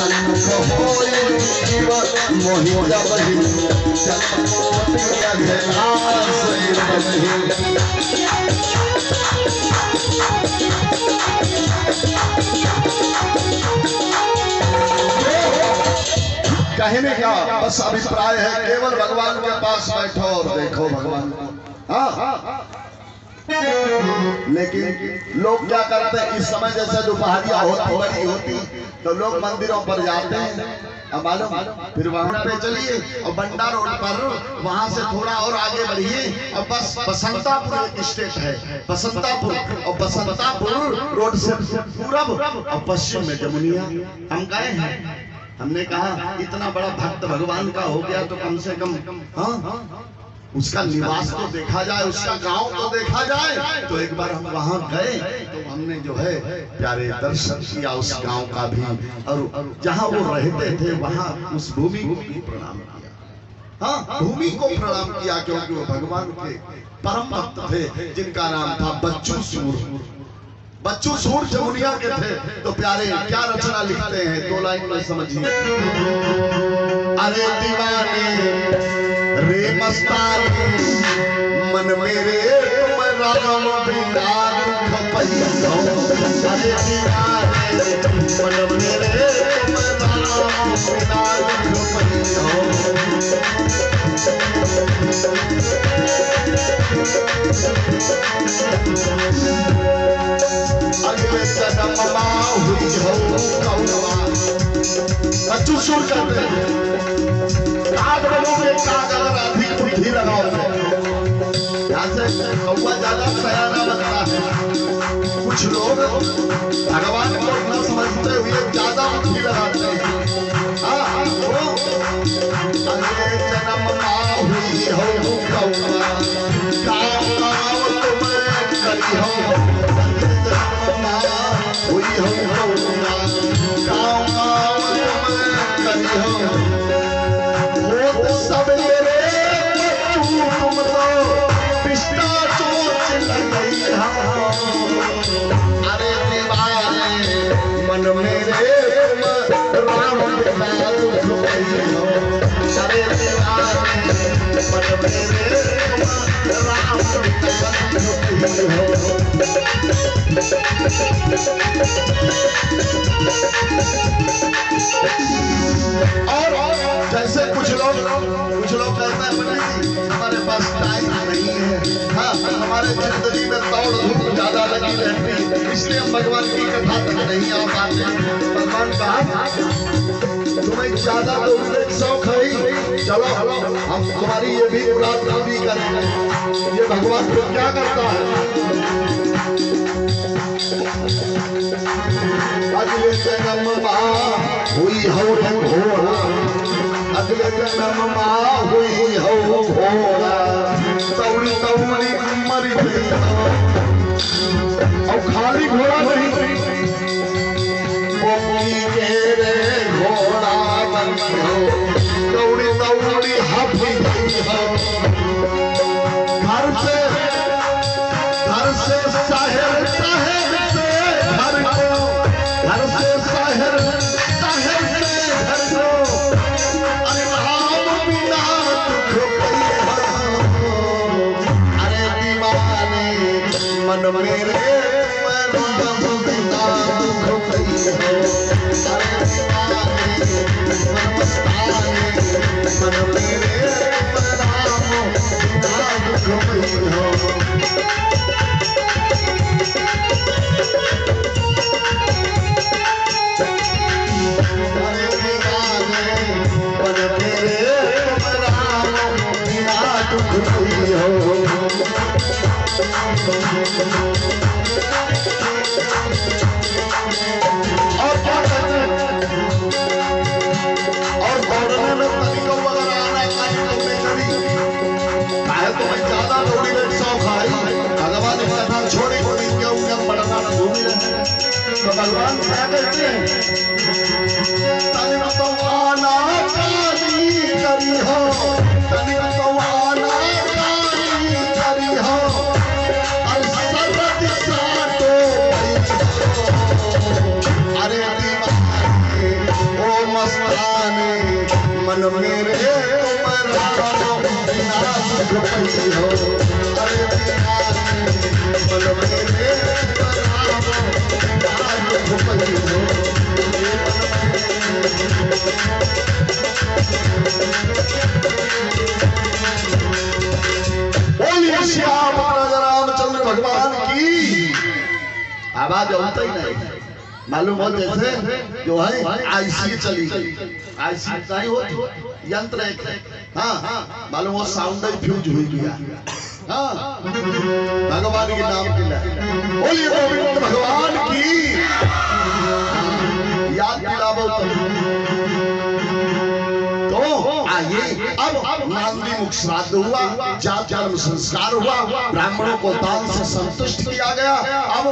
सन्मुख होई मोहि जबहि कहने का बस अभिप्राय है केवल भगवान के पास बैठो और देखो भगवान। हाँ लेकिन लोग क्या करते हैं इस समय जैसे दोपहरिया होती बड़ी होती तो लोग मंदिरों पर जाते हैं। अब मालूम फिर वहां पे चलिए और बंडा रोड पर वहां से थोड़ा और आगे बढ़िए और बस बसंतापुर एक स्टेट है बसंतापुर और बसंतापुर रोड से पूरब और पश्चिम में जमुनिया। हम गए हैं हमने कहा इतना बड़ा भक्त भगवान का हो गया तो कम से कम हाँ उसका निवास तो देखा जाए उसका गांव तो देखा जाए। तो एक बार हम वहां गए तो हमने जो है प्यारे दर्शन किया उस गांव का भी और जहां वो रहते थे वहां उस भूमि को भी प्रणाम किया। हाँ भूमि को प्रणाम किया क्योंकि वो भगवान के परम भक्त थे जिनका नाम था बच्चू सूर। बच्चू सूर जमुनिया के थे। तो प्यारे क्या रचना लिखते हैं 2 लाइन में समझिए। अरे दीवाने रे मस्तानी मन मेरे तुम राम बिना दुख पैयो। अरे दीवाने मन मेरे तुम राम बिना दुख पैयो। अगले जन्म हुई हो कौवा। बच्चू सुन करते हैं कागलों के कागल अधिक बुद्धि लगाओ। यहाँ से कौवा ज्यादा सयाना बनता है। कुछ लोग भगवान को न समझते हुए ज्यादा बुद्धि लगाते हैं। हाँ वो अगले जन्म हुई हो कौवा गाँव गाँव तुम्हें करी हो। हुई हो कौवा गाँव गाँव तुम्हें करी हो। सवेरे तुम तो पिस्ता सोच लगी। अरे दीवाने मन मेरे राम बिना दुख पैयो। अरे दीवाने मन मेरे राम बिना दुख पैयो। और जैसे कुछ लोग कहते हैं पंडित जी हमारे पास टाइम नहीं है। हाँ हमारे जिंदगी में दौड़ धूप ज्यादा लगी रहती है इसलिए हम भगवान की कथा तक नहीं आ पाते। भगवान कहा तुम्हें ज्यादा दौड़ने का शौक है चलो हम तुम्हारी ये भी मुराद पूरी करेंगे। ये भगवान को क्या करता है। अगले जन्म हुई हो घोड़ा। अगले जन्म हुई हो घोड़ा तौड़ी तौड़ी मर गई और खाली घोड़ा नहीं के रे घोड़ा बन हो तौड़ी तौड़ी हफी हो। घर से शहर शहर से घर को घर से शहर शहर से घर को। अरे राम बिना दुख पैयो। अरे दीवाने मन मेरे राम बिना दुख पैयो। अरे दीवाने मन मस्ताने मन मेरे राम बिना दुख पैयो। भगवान क्या कहते हैं तनिक तो आना काली करी हो। तनिक तो आना काली करी हो और सरद साटो। अरे दीवाने ओ मस्ताने मन मेरे तुम रामो बिना सुख पई हो। अरे मन मेरे रामो बिना सुख पई हो। बोलिए श्याम रामचंद्र भगवान की। आवाज होता ही नहीं मालूम हो, जैसे जो है आईसी चली गई। आईसी नहीं होती, यंत्र एक है। हाँ मालूम हो, साउंड ही फ्यूज हुई गया। हाँ भगवान के नाम के लिए बोलिए गोविंद भगवान की। याद दिलावो तो आइए। अब नांदी मुख श्राद्ध हुआ, जाप जन्म संस्कार हुआ, ब्राह्मणों को दान से संतुष्ट किया गया। अब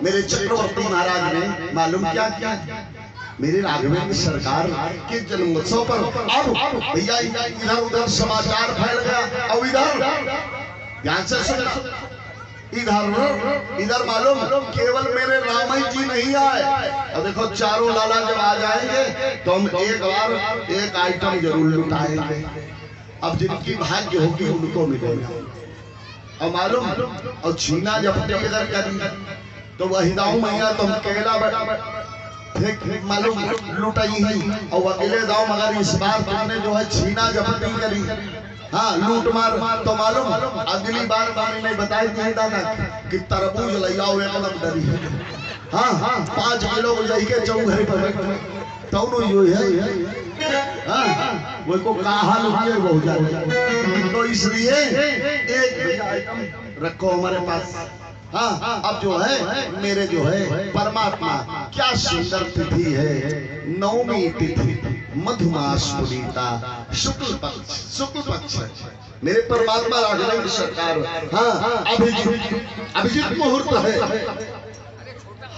मेरे चक्रवर्ती महाराज ने मालूम क्या किया, मेरे राघवेंद्र सरकार के जन्मोत्सव पर अब भैया इधर उधर समाचार फैल गया। अब इधर ध्यान से सुन, इधर मालूम केवल मेरे रामाई जी नहीं आए। अब देखो चारों लाला जब आ जाएंगे तो हम एक बार एक आइटम जरूर लुटाएंगे। अब जिनकी भाग्य होगी उनको मिलेगा। और मालूम और छीना जब अगर करी तो वही दाऊ मैया तुम केला फेंक मालूम लुटाई है। और अकेले दाऊ मगर इस बार तुमने जो है छीना जपटी करी, हाँ लूट मार तो मालूम अगली बार मामी ने बताई थी दादा कि तरबूज लइयाओ एकदम डरी। हाँ 5 किलो जाई के चौघरे पर तौनो यो है। हाँ वो को कहा लुकिए बहुत ज्यादा, तो इसलिए एक आइटम रखो हमारे पास। हाँ अब जो है मेरे जो है परमात्मा, क्या सुंदर तिथि है, नवमी तिथि मधुमास पुनीता शुक्ल पक्ष मेरे परमात्मा राघवेंद्र सरकार। हाँ अभिजीत मुहूर्त है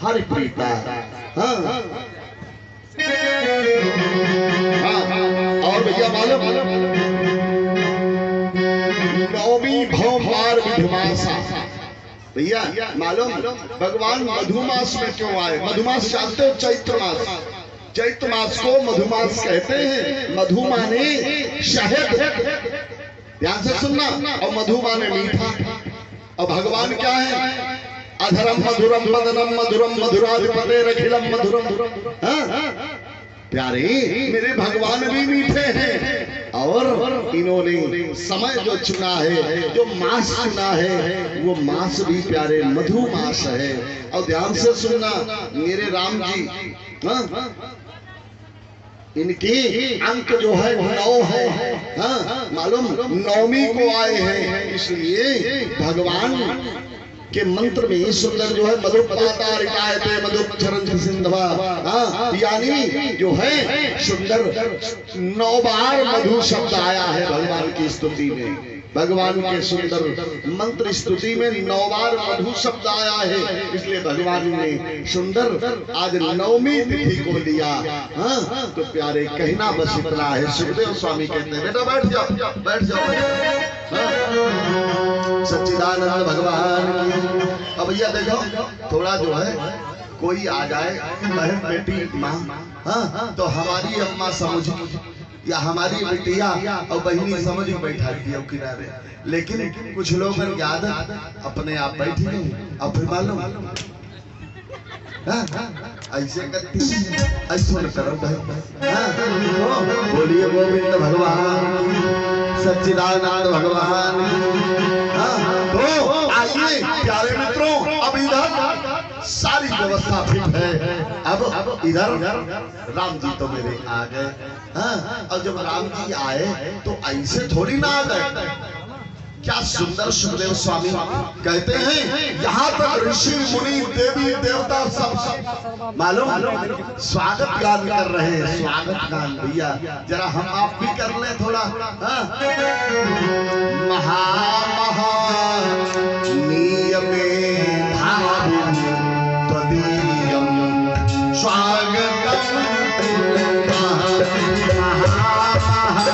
हरि प्रीता। हाँ और भैया मालूम नवमी भवभार विधिमासा भैया मालूम भगवान मधुमास में क्यों आए। मधुमास जानते हो, चैत्र मास, चैत्र मास को मधुमास कहते हैं। मधु माने शहद, ध्यान से सुनना, और मधु माने मीठा। और भगवान क्या है, अधरम मधुरम मदनम मधुरम मधुराधिपते रखिलम मधुरम। प्यारे मेरे भगवान भी मीठे हैं। और इन्होंने समय जो चुना है, जो मास चुना है, वो मास भी प्यारे मधु मास है। और ध्यान से सुनना मेरे राम जी, इनकी अंक जो है 9 है। हाँ मालूम नवमी को आए हैं, इसलिए भगवान के मंत्र में सुंदर जो है मधुपदारिकायते सिंधवा। हाँ यानी जो है सुंदर 9 बार मधु शब्द आया है भगवान की स्तुति में। भगवान के सुंदर मंत्र स्तुति में 9 बार मधु शब्द आया है, इसलिए भगवान ने सुंदर आज नवमी तिथि को लिया। हाँ तो प्यारे कहना बस इतना है। सुखदेव स्वामी कहते हैं बेटा बैठ जाओ बैठ जाओ। सच्चिदानंद भगवान की। अब भैया देखो थोड़ा जो है कोई आ जाए बहन बेटी माँ, हाँ तो हमारी अम्मा समझ या हमारी बिटिया और बहनी समझ बैठा दिया किनारे, लेकिन कुछ लोग याद अपने आप बैठी नहीं। अब फिर मालूम ऐसे करती ऐसा करो भाई। बोलिए गोविंद भगवान सच्चिदानंद भगवान। तो आइए प्यारे मित्रों, अब इधर सारी व्यवस्था फिट है। अब इधर राम जी तो मेरे आ गए। हाँ और जब राम जी आए तो ऐसे थोड़ी ना आ गए। क्या सुंदर सुखदेव स्वामी कहते हैं, यहाँ तक ऋषि मुनि देवी देवता सब मालूम स्वागत गान कर रहे हैं। स्वागत गान भैया जरा हम आप भी कर ले थोड़ा। महा महा नियमे भावुम त्वदीयम स्वागतम। महा महा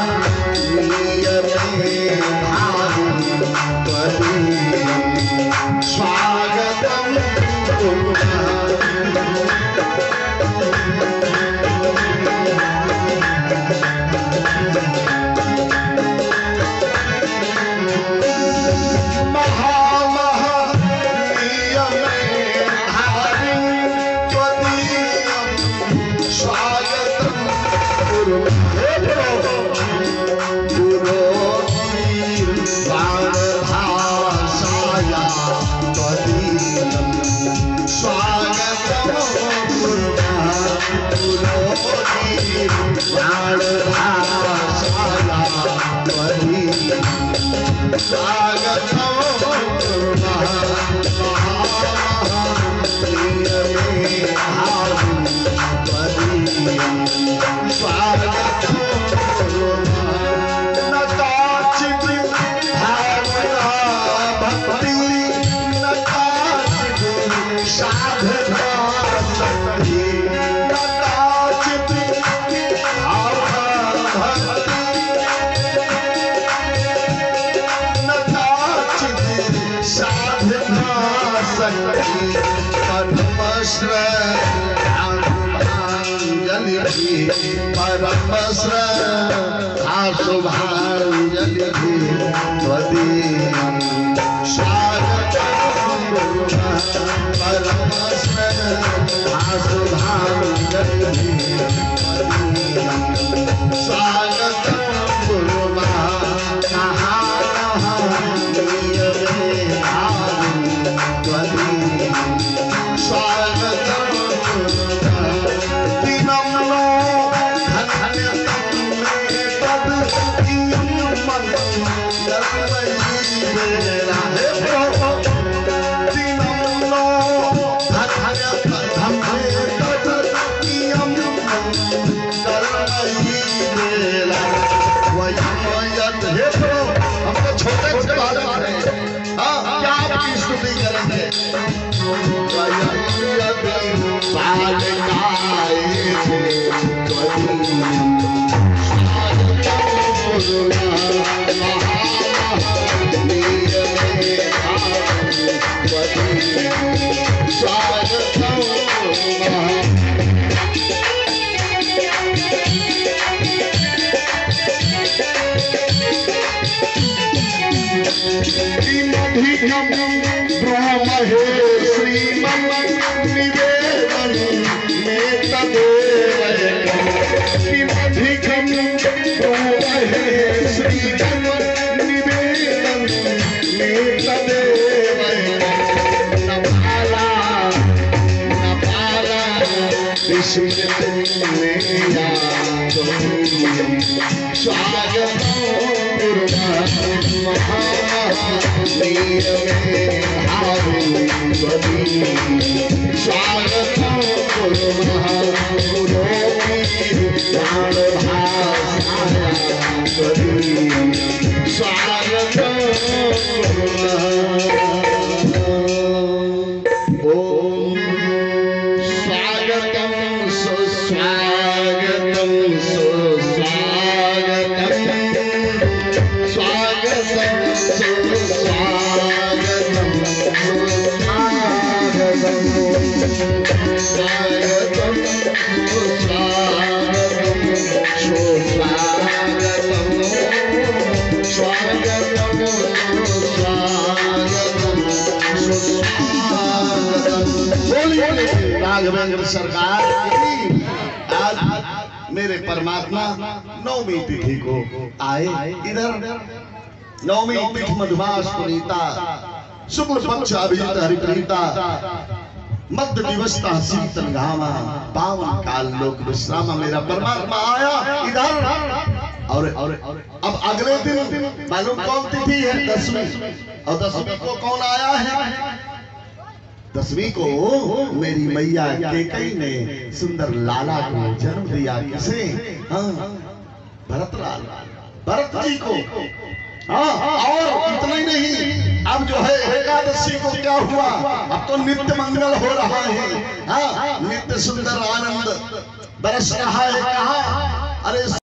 नियमे भावुम त्वदीयम स्वागतम। शुभांजलि त्वदीयं स्वागतं राघवेंद्र सरकार आज मेरे परमात्मा नवमी तिथि को आए इधर। नवमी तिथि मधुमास पुनीता शुक्ल पक्ष अभिजित हरिप्रीता मध्य दिवसता शीतल घामा पावन काल लोक विश्रामा मेरा परमात्मा आया इधर। और अब अगले दिन मालूम कौन तिथि है? 10वीं। और 10वीं को कौन आया है? 10वीं को मेरी मैया केकई ने सुंदर लाला को जन्म दिया। किसे? हाँ, भरत जी को। हाँ, और इतना ही नहीं, अब जो है एकादशी को क्या हुआ? अब तो नित्य मंगल हो रहा है। हाँ, नित्य सुंदर आनंद बरस रहा है। कहाँ? अरे